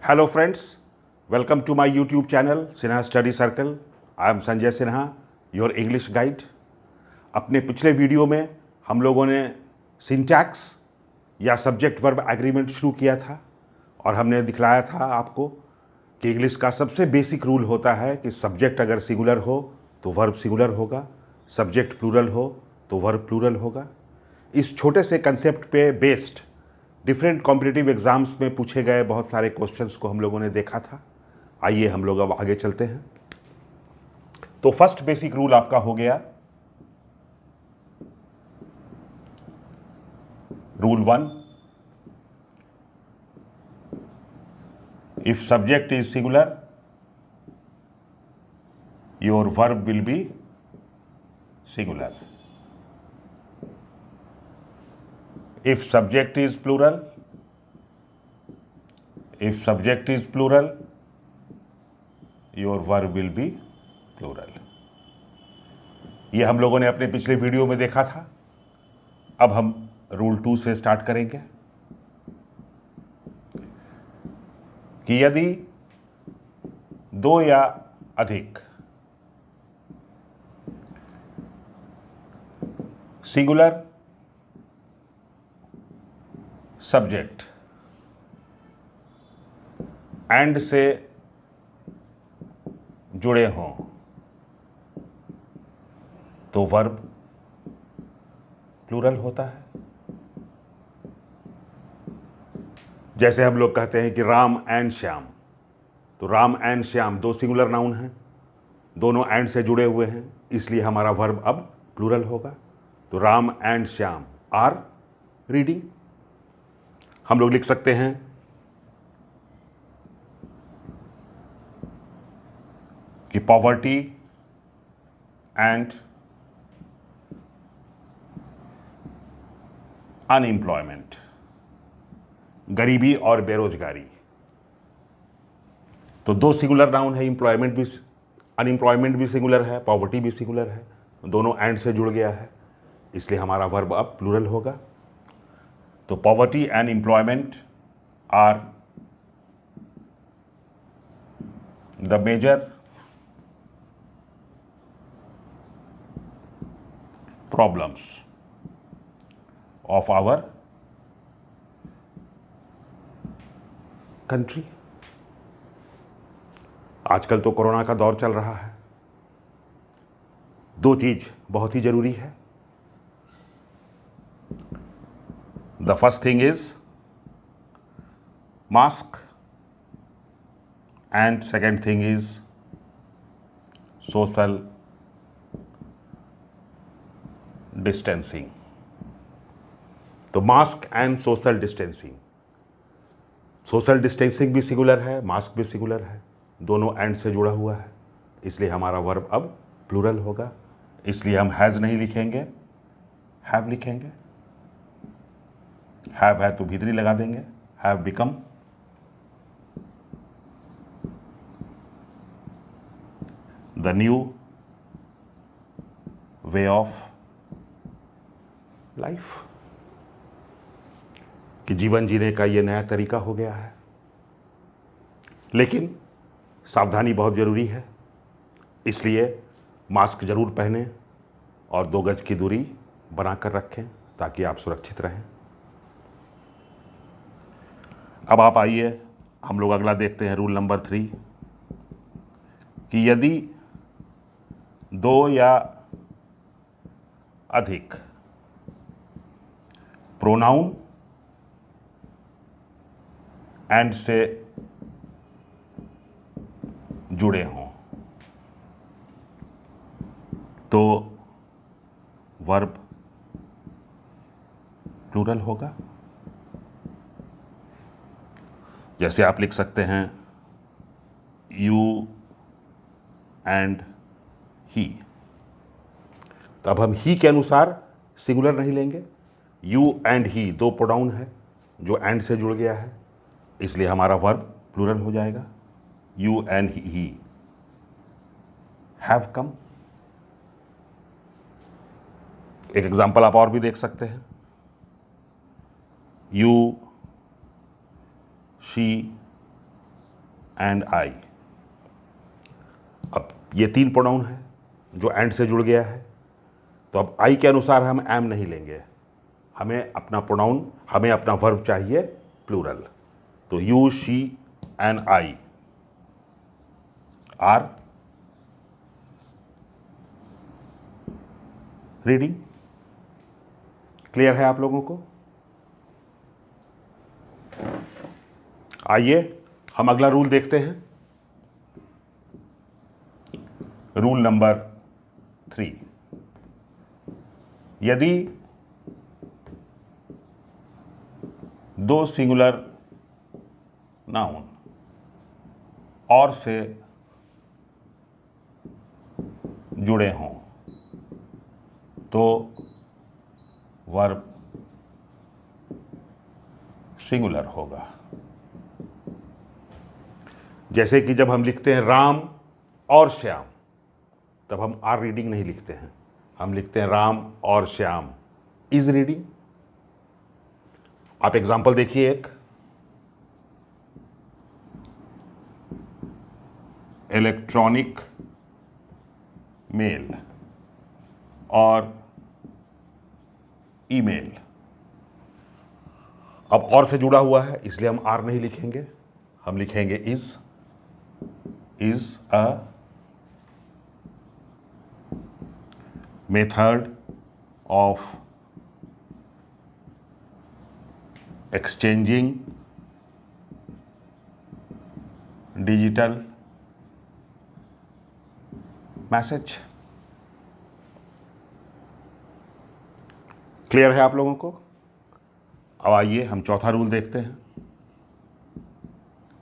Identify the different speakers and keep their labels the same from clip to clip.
Speaker 1: Hello friends, welcome to my YouTube channel Sinha Study Circle. I am Sanjay Sinha, your English guide. अपने पिछले video में हम लोगों ने सिंटैक्स या सब्जेक्ट वर्ब एग्रीमेंट शुरू किया था और हमने दिखलाया था आपको कि इंग्लिश का सबसे बेसिक रूल होता है कि सब्जेक्ट अगर सिंगुलर हो तो वर्ब सिंगुलर होगा, सब्जेक्ट प्लूरल हो तो वर्ब प्लूरल होगा। इस छोटे से कंसेप्ट पे बेस्ड डिफरेंट कॉम्पिटिटिव एग्जाम्स में पूछे गए बहुत सारे क्वेश्चंस को हम लोगों ने देखा था। आइए हम लोग अब आगे चलते हैं। तो फर्स्ट बेसिक रूल आपका हो गया rule 1, if subject is singular your verb will be singular. If subject is plural, your verb will be plural. ये हम लोगों ने अपने पिछले वीडियो में देखा था। अब हम रूल 2 से स्टार्ट करेंगे कि यदि दो या अधिक सिंगुलर सब्जेक्ट एंड से जुड़े हों तो वर्ब प्लूरल होता है। जैसे हम लोग कहते हैं कि राम एंड श्याम, तो राम एंड श्याम दो सिंगुलर नाउन हैं, दोनों एंड से जुड़े हुए हैं, इसलिए हमारा वर्ब अब प्लूरल होगा। तो Ram and Shyam are reading. हम लोग लिख सकते हैं कि पॉवर्टी एंड अनएम्प्लॉयमेंट, गरीबी और बेरोजगारी। तो दो सिंगुलर नाउन है, अनएम्प्लॉयमेंट भी सिंगुलर है, पॉवर्टी भी सिंगुलर है, दोनों एंड से जुड़ गया है, इसलिए हमारा वर्ब अब प्लूरल होगा। तो poverty and employment are the major problems of our country. आजकल तो कोरोना का दौर चल रहा है। दो चीज बहुत ही जरूरी है। The first thing is mask and second thing is social distancing. तो mask and social distancing, social distancing भी सिंगुलर है, मास्क भी सिंगुलर है, दोनों एंड से जुड़ा हुआ है, इसलिए हमारा वर्ब अब प्लूरल होगा। इसलिए हम हैज़ नहीं लिखेंगे, हैव लिखेंगे। हैव है तो भीतरी लगा देंगे, have become. The new way of life, कि जीवन जीने का ये नया तरीका हो गया है। लेकिन सावधानी बहुत जरूरी है, इसलिए मास्क जरूर पहनें और 2 गज की दूरी बनाकर रखें ताकि आप सुरक्षित रहें। अब आप आइए हम लोग अगला देखते हैं, रूल नंबर 3, कि यदि दो या अधिक प्रोनाउन एंड से जुड़े हों तो वर्ब प्लूरल होगा। जैसे आप लिख सकते हैं यू एंड ही। तो अब हम ही के अनुसार सिंगुलर नहीं लेंगे। यू एंड ही दो प्रोनाउन है जो एंड से जुड़ गया है, इसलिए हमारा वर्ब प्लूरल हो जाएगा। You and he have come. एक एग्जाम्पल आप और भी देख सकते हैं, यू, शी एंड आई। अब ये 3 प्रोनाउन है जो एंड से जुड़ गया है, तो अब आई के अनुसार हम एम नहीं लेंगे, हमें अपना प्रोनाउन, हमें अपना वर्ब चाहिए प्लूरल। तो you, she and I R reading. Clear है आप लोगों को? आइए हम अगला रूल देखते हैं। रूल नंबर 3, यदि दो सिंगुलर नाउन और से जुड़े हों तो वर्ब सिंगुलर होगा। जैसे कि जब हम लिखते हैं राम और श्याम, तब हम आर रीडिंग नहीं लिखते हैं, हम लिखते हैं राम और श्याम इज रीडिंग। आप एग्जाम्पल देखिए, एक इलेक्ट्रॉनिक मेल और ईमेल। अब और से जुड़ा हुआ है इसलिए हम आर नहीं लिखेंगे, हम लिखेंगे is a method of exchanging digital message. Clear है आप लोगों को? अब आइए हम चौथा रूल देखते हैं।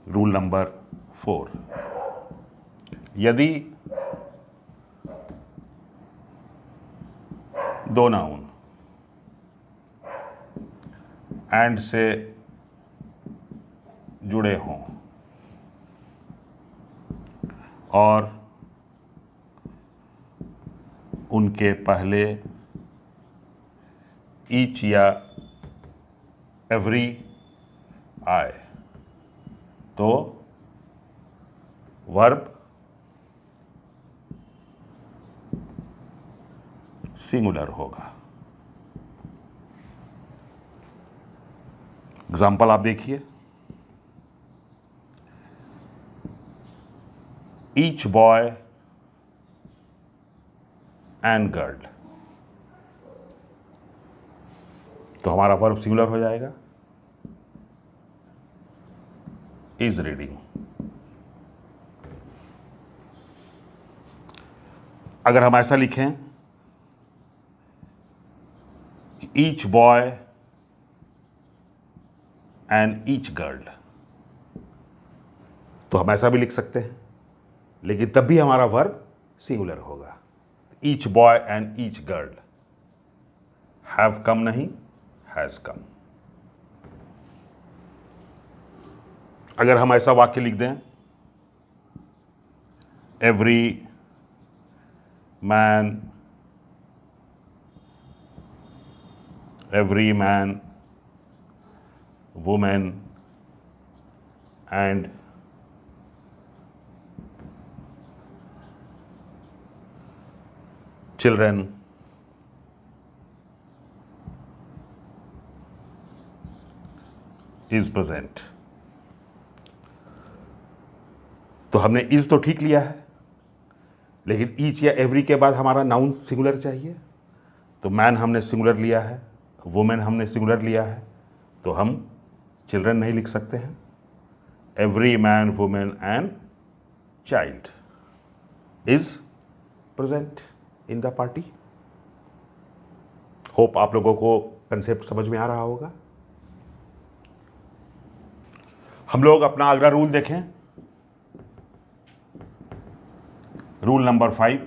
Speaker 1: रूल नंबर 4, यदि दो नाउन एंड से जुड़े हों और उनके पहले ईच या एवरी आए तो वर्ब सिंगुलर होगा। एग्जाम्पल आप देखिए, ईच बॉय एंड गर्ल, तो हमारा वर्ब सिंगुलर हो जाएगा इज रीडिंग। अगर हम ऐसा लिखें each boy and each girl, तो हम ऐसा भी लिख सकते हैं, लेकिन तब भी हमारा वर्ब सिंगुलर होगा। Each boy and each girl, have come नहीं, हैज कम। अगर हम ऐसा वाक्य लिख दें every man women and children is present, तो हमने इज तो ठीक लिया है, लेकिन ईच या एवरी के बाद हमारा नाउन सिंगुलर चाहिए। तो मैन हमने सिंगुलर लिया है, वुमेन हमने सिंगुलर लिया है, तो हम चिल्ड्रन नहीं लिख सकते हैं। Every man women and child is present in the party. Hope आप लोगों को कंसेप्ट समझ में आ रहा होगा। हम लोग अपना अगला रूल देखें, रूल नंबर 5,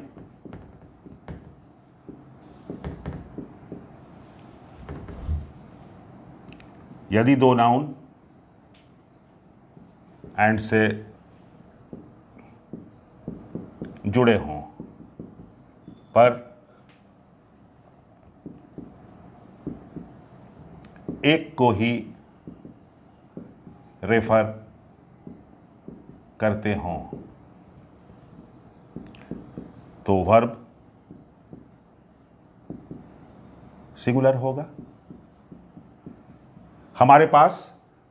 Speaker 1: यदि दो नाउन एंड से जुड़े हों पर एक को ही रेफर करते हों तो वर्ब सिंगुलर होगा। हमारे पास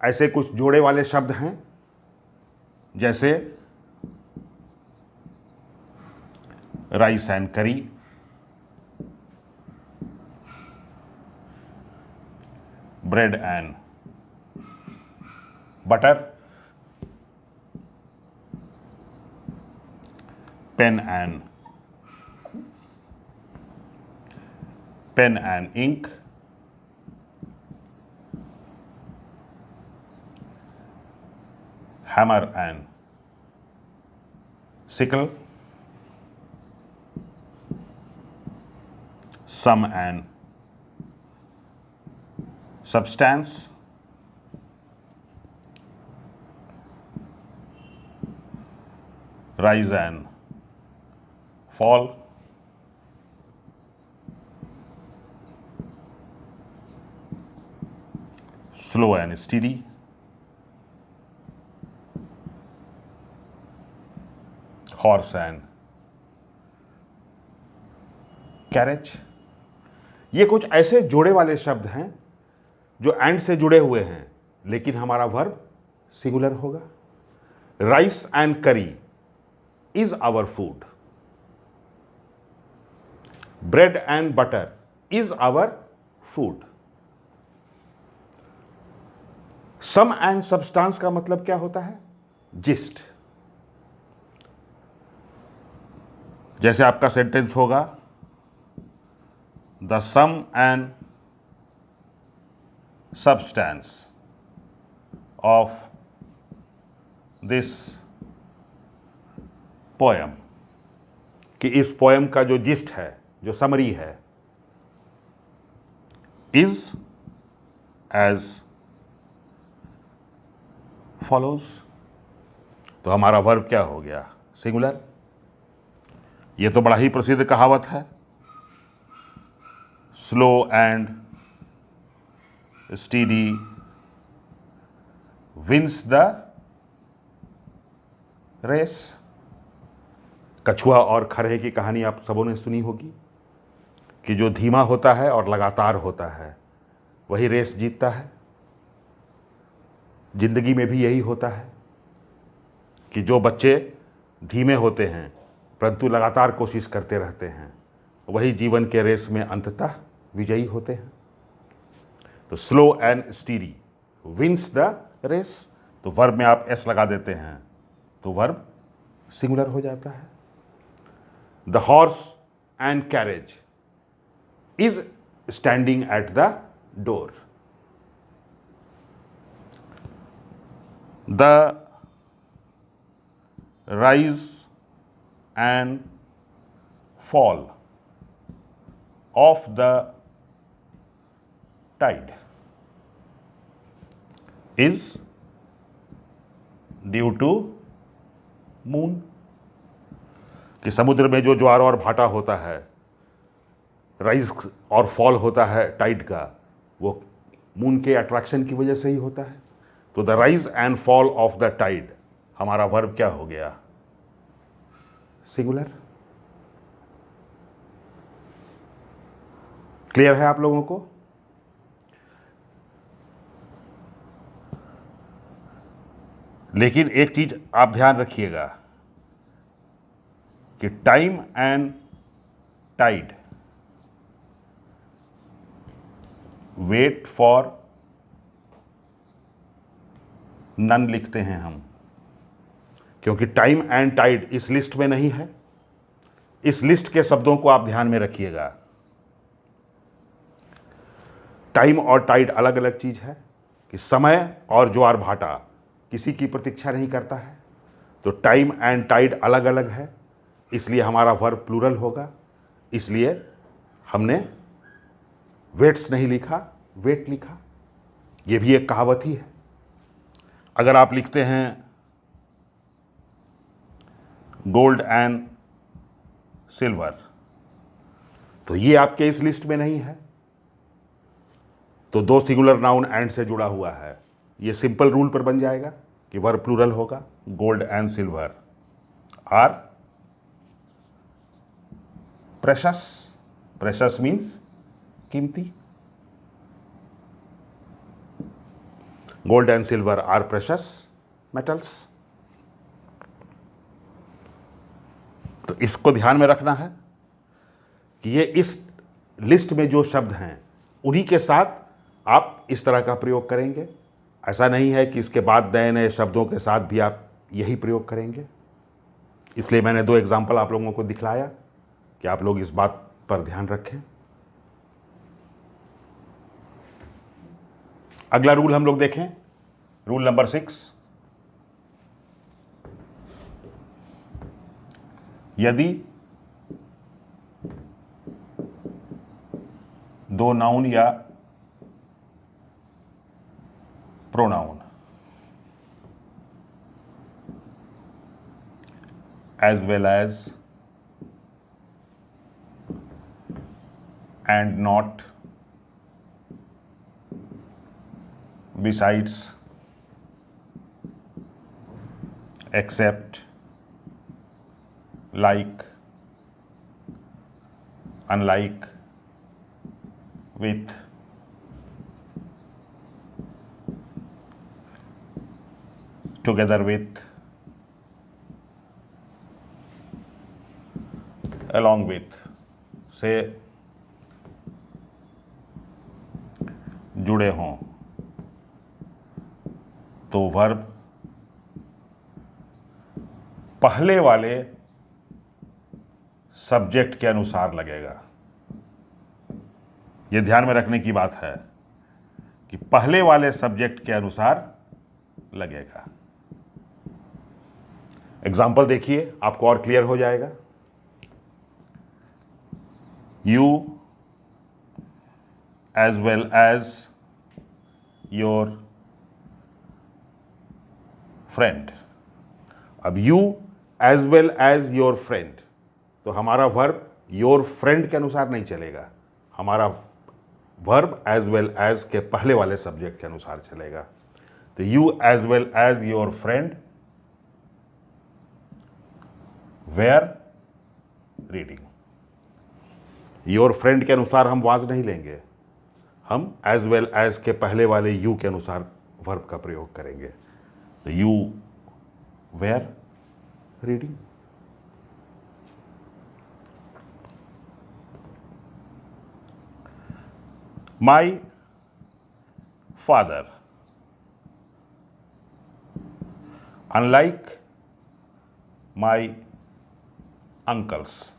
Speaker 1: ऐसे कुछ जोड़े वाले शब्द हैं, जैसे rice and curry, bread and butter, pen and ink, hammer and sickle, sum and substance, rise and fall, slow and steady, horse and carriage. ये कुछ ऐसे जोड़े वाले शब्द हैं जो एंड से जुड़े हुए हैं, लेकिन हमारा वर्ब सिंगुलर होगा। Rice and curry is our food, bread and butter is our food. Sum and substance का मतलब क्या होता है? जिस्ट। जैसे आपका सेंटेंस होगा, the sum and substance of this poem, कि इस पोएम का जो जिस्ट है, जो समरी है, इज एज फॉलोज। तो हमारा वर्ब क्या हो गया? सिंगुलर। ये तो बड़ा ही प्रसिद्ध कहावत है, slow and steady wins the race. कछुआ और खरहे की कहानी आप सबों ने सुनी होगी कि जो धीमा होता है और लगातार होता है वही रेस जीतता है। जिंदगी में भी यही होता है कि जो बच्चे धीमे होते हैं परंतु लगातार कोशिश करते रहते हैं, वही जीवन के रेस में अंततः विजयी होते हैं। तो slow and steady wins the race, तो वर्ब में आप एस लगा देते हैं तो वर्ब सिंगुलर हो जाता है। The horse and carriage is standing at the door. The rise and fall of the tide is due to moon। कि समुद्र में जो ज्वार और भाटा होता है, राइज और फॉल होता है टाइड का, वो मून के अट्रैक्शन की वजह से ही होता है। तो the rise and fall of the tide, हमारा वर्ब क्या हो गया? सिंगुलर। क्लियर है आप लोगों को? लेकिन एक चीज आप ध्यान रखिएगा कि time and tide, wait for none लिखते हैं हम, क्योंकि टाइम एंड टाइड इस लिस्ट में नहीं है। इस लिस्ट के शब्दों को आप ध्यान में रखिएगा। टाइम और टाइड अलग अलग चीज है कि समय और ज्वार भाटा किसी की प्रतीक्षा नहीं करता है। तो टाइम एंड टाइड अलग अलग है, इसलिए हमारा वर्ब प्लूरल होगा। इसलिए हमने वेट्स नहीं लिखा, वेट लिखा। यह भी एक कहावत ही है। अगर आप लिखते हैं गोल्ड एंड सिल्वर, तो ये आपके इस लिस्ट में नहीं है, तो दो सिंगुलर नाउन एंड से जुड़ा हुआ है। ये सिंपल रूल पर बन जाएगा कि वर्ब प्लूरल होगा, gold and silver are precious. Precious means कीमती। Gold and silver are precious metals. तो इसको ध्यान में रखना है कि ये इस लिस्ट में जो शब्द हैं उन्हीं के साथ आप इस तरह का प्रयोग करेंगे। ऐसा नहीं है कि इसके बाद नए नए शब्दों के साथ भी आप यही प्रयोग करेंगे। इसलिए मैंने 2 एग्जाम्पल आप लोगों को दिखलाया कि आप लोग इस बात पर ध्यान रखें। अगला रूल हम लोग देखें, रूल नंबर 6। यदि 2 नाउन या pronoun as well as and not besides except like unlike with together with along with से जुड़े हों तो वर्ब पहले वाले सब्जेक्ट के अनुसार लगेगा। यह ध्यान में रखने की बात है कि पहले वाले सब्जेक्ट के अनुसार लगेगा। एग्जाम्पल देखिए, आपको और क्लियर हो जाएगा। You as well as your friend। अब you as well as your friend, तो हमारा वर्ब your friend के अनुसार नहीं चलेगा, हमारा वर्ब as well as के पहले वाले सब्जेक्ट के अनुसार चलेगा। तो you as well as your friend were reading। Your friend के अनुसार हम वाज नहीं लेंगे, हम एज वेल एज के पहले वाले यू के अनुसार वर्ब का प्रयोग करेंगे। तो you were reading. My father unlike my uncles.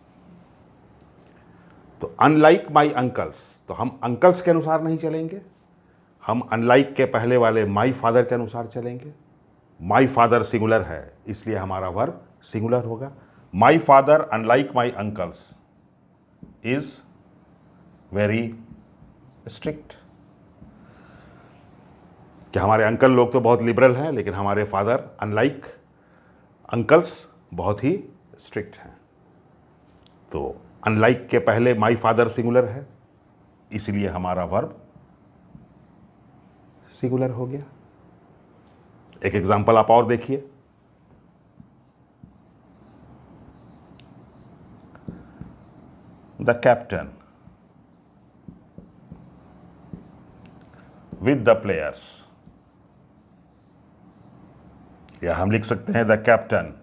Speaker 1: तो अनलाइक माई अंकल्स, तो हम अंकल्स के अनुसार नहीं चलेंगे, हम अनलाइक के पहले वाले माई फादर के अनुसार चलेंगे। माई फादर सिंगुलर है, इसलिए हमारा वर्ब सिंगुलर होगा। My father unlike my uncles is very strict. कि हमारे अंकल लोग तो बहुत लिबरल हैं, लेकिन हमारे फादर अनलाइक अंकल्स बहुत ही स्ट्रिक्ट हैं। तो अनलाइक के पहले माई फादर सिंगुलर है, इसलिए हमारा वर्ब सिंगुलर हो गया। एक एग्जांपल आप और देखिए। The captain with the players, या हम लिख सकते हैं the captain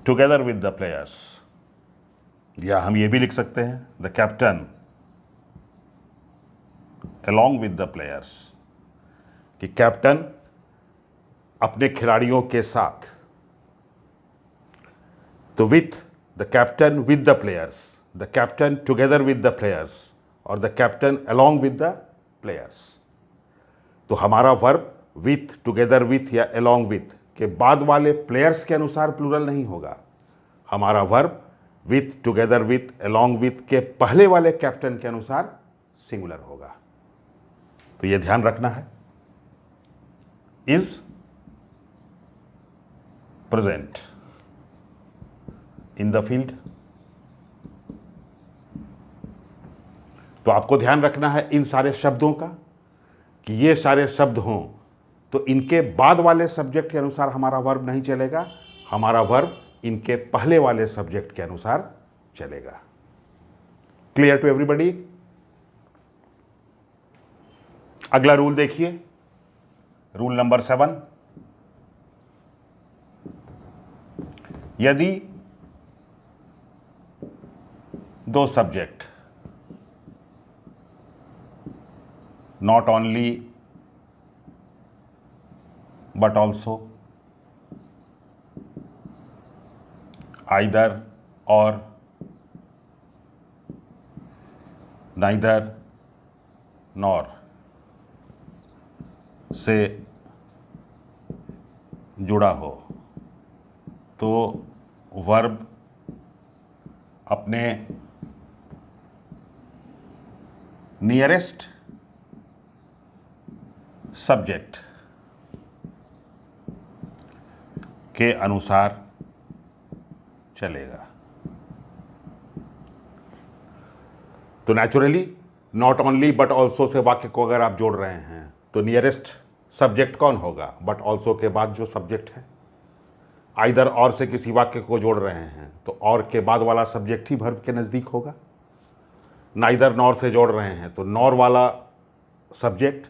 Speaker 1: together with the players, या हम ये भी लिख सकते हैं the captain along with the players, कि कैप्टन अपने खिलाड़ियों के साथ। तो with the captain with the players, the captain together with the players और the captain along with the players. तो हमारा वर्ब विथ, टुगेदर विथ या along with के बाद वाले प्लेयर्स के अनुसार प्लूरल नहीं होगा, हमारा verb with, together with, along with के पहले वाले कैप्टन के अनुसार सिंगुलर होगा। तो यह ध्यान रखना है। Is present in the field. तो आपको ध्यान रखना है इन सारे शब्दों का कि ये सारे शब्द हों तो इनके बाद वाले सब्जेक्ट के अनुसार हमारा वर्ब नहीं चलेगा, हमारा वर्ब इनके पहले वाले सब्जेक्ट के अनुसार चलेगा। Clear to everybody? अगला रूल देखिए, रूल नंबर 7। यदि दो subject not only but also, either or, neither nor से जुड़ा हो तो वर्ब अपने नियरेस्ट सब्जेक्ट के अनुसार चलेगा। तो naturally not only but also say वाक्य को अगर आप जोड़ रहे हैं तो नियरेस्ट सब्जेक्ट कौन होगा? बट ऑल्सो के बाद जो सब्जेक्ट है। आइदर और से किसी वाक्य को जोड़ रहे हैं तो और के बाद वाला सब्जेक्ट ही वर्ब के नज़दीक होगा। नाइदर नॉर से जोड़ रहे हैं तो नॉर वाला सब्जेक्ट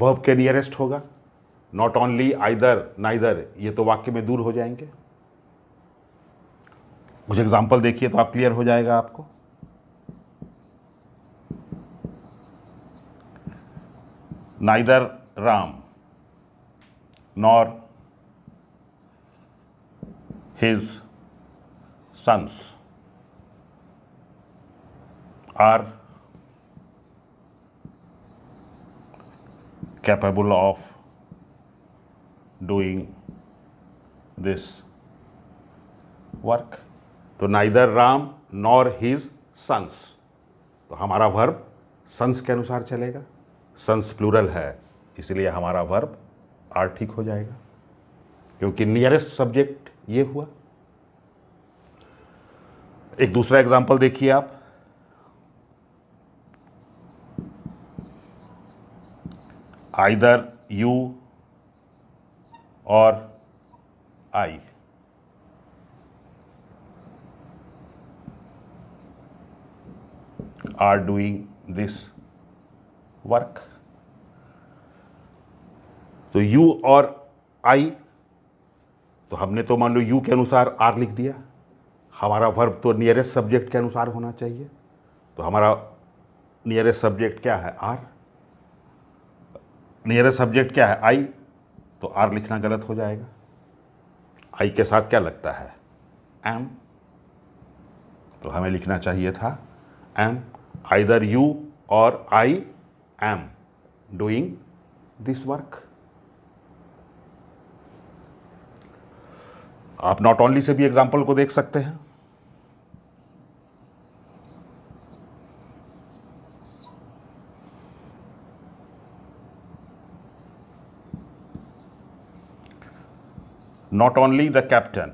Speaker 1: वर्ब के नियरेस्ट होगा। नॉट ओनली, आइदर, नाइदर ये तो वाक्य में दूर हो जाएंगे। कुछ एग्जाम्पल देखिए तो आप क्लियर हो जाएगा आपको। Neither Ram nor his sons are capable of doing this work। तो neither Ram nor his sons, तो हमारा वर्ब सन्स के अनुसार चलेगा। सन्स प्लूरल है इसलिए हमारा वर्ब आर ठीक हो जाएगा क्योंकि नियरेस्ट सब्जेक्ट ये हुआ। एक दूसरा एग्जांपल देखिए आप। आइदर यू और I R doing this work. तो यू और आई, तो हमने तो मान लो यू के अनुसार आर लिख दिया। हमारा वर्ब तो नियरेस्ट सब्जेक्ट के अनुसार होना चाहिए, तो हमारा नियरेस्ट सब्जेक्ट क्या है? आर। नियरेस्ट सब्जेक्ट क्या है? आई, तो आर लिखना गलत हो जाएगा। आई के साथ क्या लगता है? एम, तो हमें लिखना चाहिए था एम। आइदर यू और I am doing this work. आप नॉट ओनली से भी एग्जाम्पल को देख सकते हैं। Not only the captain,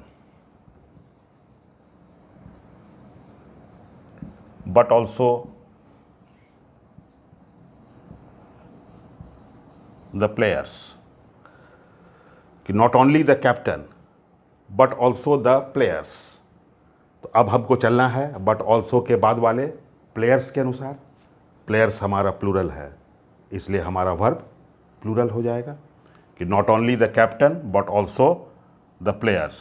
Speaker 1: but also the players। कि not only the captain, but also the players। तो अब हमको चलना है but also के बाद वाले players के अनुसार। players हमारा प्लूरल है इसलिए हमारा वर्ब प्लूरल हो जाएगा कि not only the captain, but also the players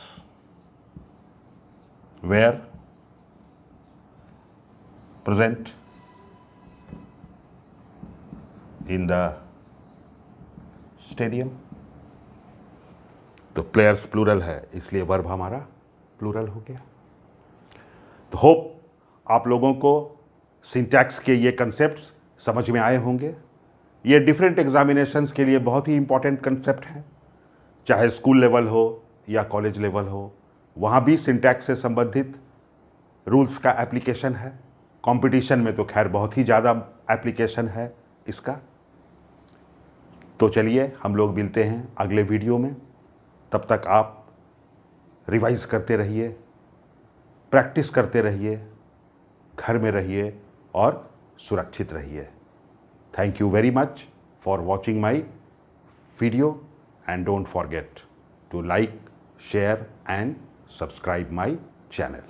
Speaker 1: were present in the stadium। तो प्लेयर्स प्लूरल है इसलिए वर्ब हमारा प्लूरल हो गया। तो होप आप लोगों को सिंटैक्स के ये कंसेप्ट्स समझ में आए होंगे। ये डिफरेंट एग्जामिनेशंस के लिए बहुत ही इंपॉर्टेंट कंसेप्ट हैं, चाहे स्कूल लेवल हो या कॉलेज लेवल हो, वहाँ भी सिंटैक्स से संबंधित रूल्स का एप्लीकेशन है। कंपटीशन में तो खैर बहुत ही ज़्यादा एप्लीकेशन है इसका। तो चलिए हम लोग मिलते हैं अगले वीडियो में। तब तक आप रिवाइज करते रहिए, प्रैक्टिस करते रहिए, घर में रहिए और सुरक्षित रहिए। Thank you very much for watching my video and don't forget to like, share and subscribe my channel.